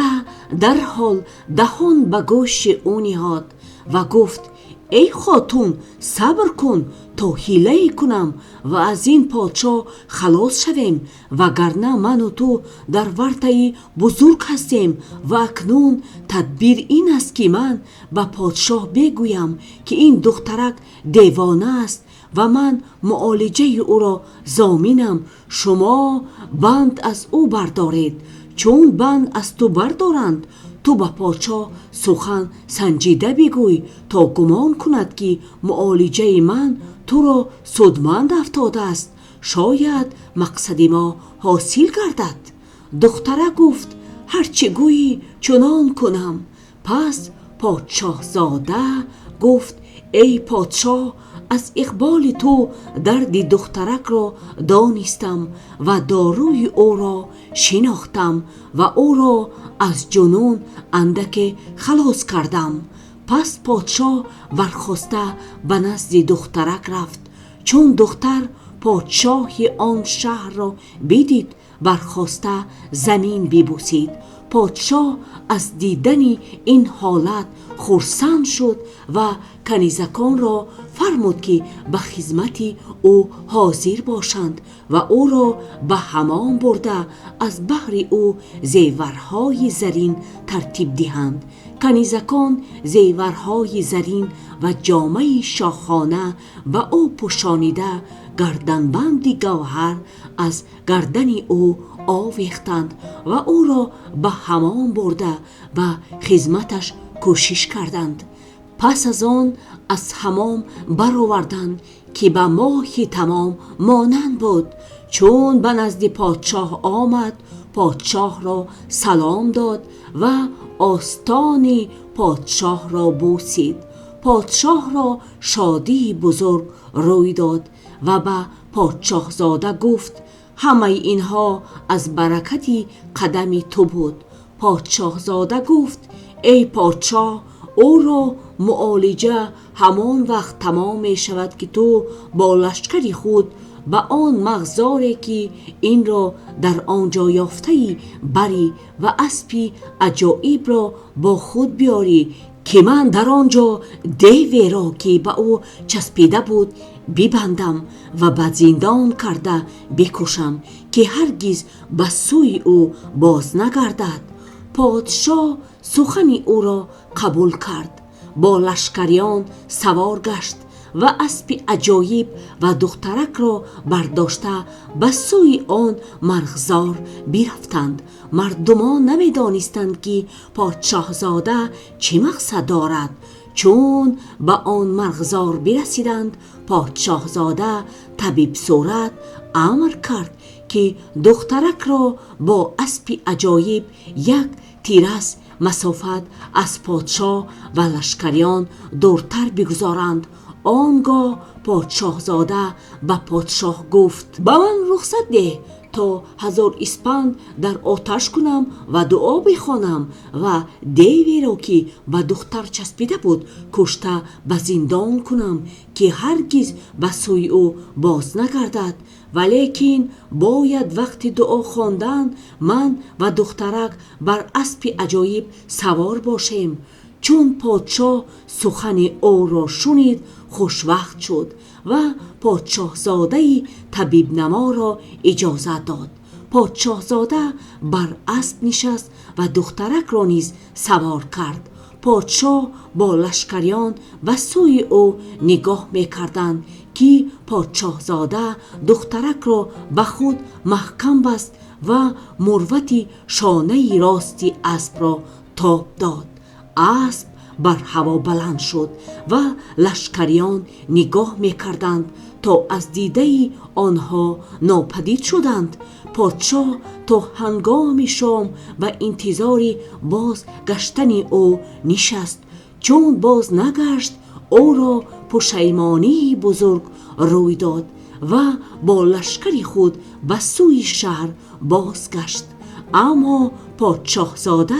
در حال دهان به گوش او نهاد و گفت ای خاتون، صبر کن تا حیله کنم و از این پادشاه خلاص شویم، وگرنه من و تو در ورطه بزرگ هستیم و اکنون تدبیر این است که من به پادشاه بگویم که این دخترک دیوانه است و من معالجه او را ضامنم. شما بند از او بردارید. چون بند از تو بردارند تو به پادشاه سخن سنجیده بگوی تا گمان کند که معالجه من تو را سودمند افتاده است. شاید مقصد ما حاصل گردد. دخترک گفت هرچه گویی چنان کنم. پس پادشاه زاده گفت ای پادشاه، از اقبال تو درد دخترک را دانستم و داروی او را شناختم و او را از جنون اندک خلاص کردم. پس پادشاه برخاسته به نزد دخترک رفت. چون دختر پادشاه آن شهر را بدید، برخاسته زمین ببوسید. پادشاه از دیدن این حالت خرسند شد و کنیزکان را فرمود که به خدمت او حاضر باشند و او را به حمام برده از بهر او زیورهای زرین ترتیب دهند. کنیزکان زیورهای زرین و جامه شاهانه به او پوشانیده گردنبند گوهر از گردن او آویختند و او را به حمام برده به خدمتش کوشش کردند. پس از آن از حمام برآوردند که به ماه تمام مانند بود. چون به نزد پادشاه آمد، پادشاه را سلام داد و آستان پادشاه را بوسید. پادشاه را شادی بزرگ روی داد و به پادشاه زاده گفت همه اینها از برکت قدم تو بود. پادشاه زاده گفت ای پادشاه، او را معالجه همان وقت تمام می شود که تو با لشکر خود به آن مغزاری که این را در آنجا یافته بری و اسبی عجایب را با خود بیاری که من در آنجا دیوی را که به او چسبیده بود ببندم و به زندان کرده بکشم که هرگز به سوی او باز نگردد. پادشاه سخن او را قبول کرد، با لشکریان سوار گشت و اسب عجایب و دخترک را برداشته به سوی آن مرغزار برفتند. مردمان نمی دانستند که پادشاه زاده چه مقصد دارد. چون به آن مرغزار برسیدند، پادشاه زاده طبیب صورت امر کرد که دخترک را با اسب عجایب یک تیرس مسافت از پادشاه و لشکریان دورتر بگذارند. آنگاه پادشاه زاده به پادشاه گفت به من رخصت ده تا 1000 اسپند در آتش کنم و دعا بخوانم و دیوی را که به دختر چسبیده بود کشته به زندان کنم که هرگز به سوی او باز نگردد. ولیکن باید وقت دعا خواندن من و دخترک بر اسب عجایب سوار باشیم. چون پادشاه سخن او را شنید خوشوقت شد و پادشاه زاده طبیب نما را اجازت داد. پادشاه زاده بر اسب نشست و دخترک را نیز سوار کرد. پادشاه با لشکریان به سوی او نگاه می‌کردند که پادشاه زاده دخترک را به خود محکم بست و مروت شانه راستی اسب را تاب داد. اسب بر هوا بلند شد و لشکریان نگاه می‌کردند تا از دیده آنها ناپدید شدند. پادشاه تا هنگام شام و انتظار باز گشتن او نشست. چون باز نگشت، او را پشیمانی بزرگ روی داد و با لشکر خود به سوی شهر بازگشت. اما پادشاه زاده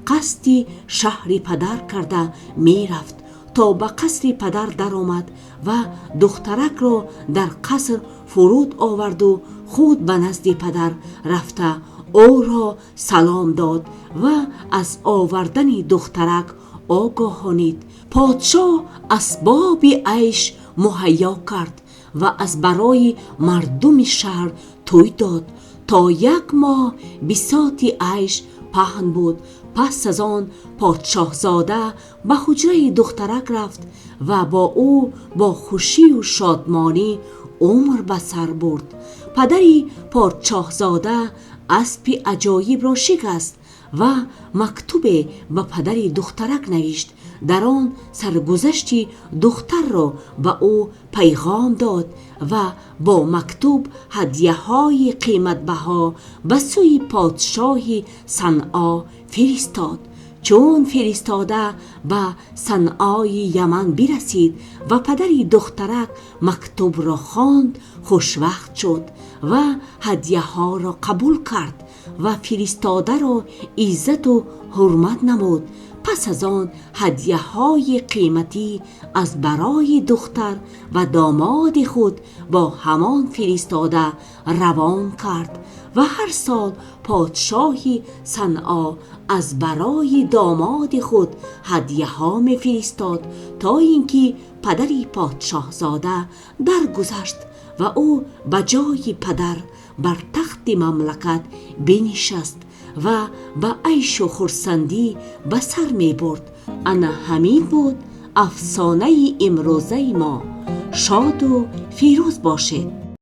قصد شهر پدر کرده می رفت. تا به قصر پدر در آمد و دخترک را در قصر فرود آورد و خود به نزد پدر رفته او را سلام داد و از آوردن دخترک آگاهانید. پادشاه اسباب عیش مهیا کرد و از برای مردم شهر توی داد. تا 1 ماه بساط عیش پهن بود. پس از آن پادشاه زاده به حجره دخترک رفت و با او با خوشی و شادمانی عمر به سر برد. پدری پادشاه زاده اسب عجایب را شکست و مکتوب به پدری دخترک نوشت. در آن سرگذشتی دختر را به او پیغام داد و با مکتوب هدیه‌های قیمت بها به سوی پادشاه صنعا فرستاد. چون فرستاده به صنعای یمن برسید و پدری دخترک مکتوب را خواند، خوشوقت شد و هدیه ها را قبول کرد و فرستاده را عزت و حرمت نمود. پس از آن هدیه های قیمتی از برای دختر و داماد خود با همان فرستاده روان کرد و هر سال پادشاه صنعا از برای داماد خود هدیه ها می فرستاد تا اینکه پدری پادشاه زاده درگذشت و او به جای پدر بر تخت مملکت بنشست و به عیش و خرسندی به سر می برد. انا همین بود افسانه امروزه ما. شاد و فیروز باشید.